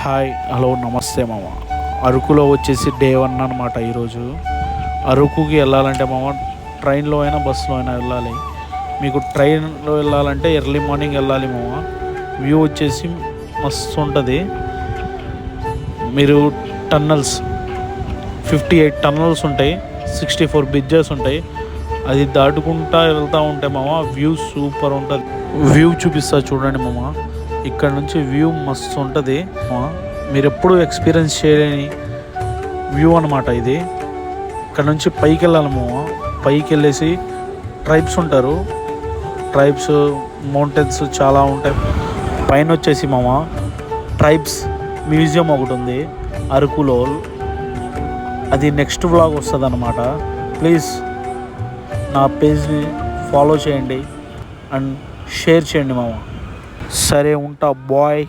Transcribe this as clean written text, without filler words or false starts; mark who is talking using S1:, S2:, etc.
S1: Hi hello నమస్తే మామ. అరకులో వచ్చేసి డే 1 అనమాట. ఈరోజు అరకుకి వెళ్ళాలంటే మామ ట్రైన్లో అయినా బస్సులో అయినా వెళ్ళాలి. మీకు ట్రైన్లో వెళ్ళాలంటే ఎర్లీ మార్నింగ్ వెళ్ళాలి మామ. వ్యూ వచ్చేసి మస్తు ఉంటుంది. మీరు టన్నల్స్ 58 టన్నల్స్ ఉంటాయి, 64 బ్రిడ్జెస్ ఉంటాయి. అది దాటుకుంటా వెళ్తూ ఉంటే మామ వ్యూ సూపర్ ఉంటుంది. వ్యూ చూపిస్తా చూడండి మామ. ఇక్కడ నుంచి వ్యూ మస్తు ఉంటుంది. మీరు ఎప్పుడు ఎక్స్పీరియన్స్ చేయలేని వ్యూ అనమాట ఇది. ఇక్కడ నుంచి పైకి వెళ్ళాలి మామ. పైకి వెళ్ళేసి ట్రైబ్స్ ఉంటారు. ట్రైబ్స్ మౌంటైన్స్ చాలా ఉంటాయి. పైన వచ్చేసి మామ ట్రైబ్స్ మ్యూజియం ఒకటి ఉంది అరకులో. అది నెక్స్ట్ వ్లాగ్ వస్తుంది అన్నమాట. ప్లీజ్ నా పేజ్ని ఫాలో చేయండి అండ్ షేర్ చేయండి మామ. సరే ఉంటా బాయ్.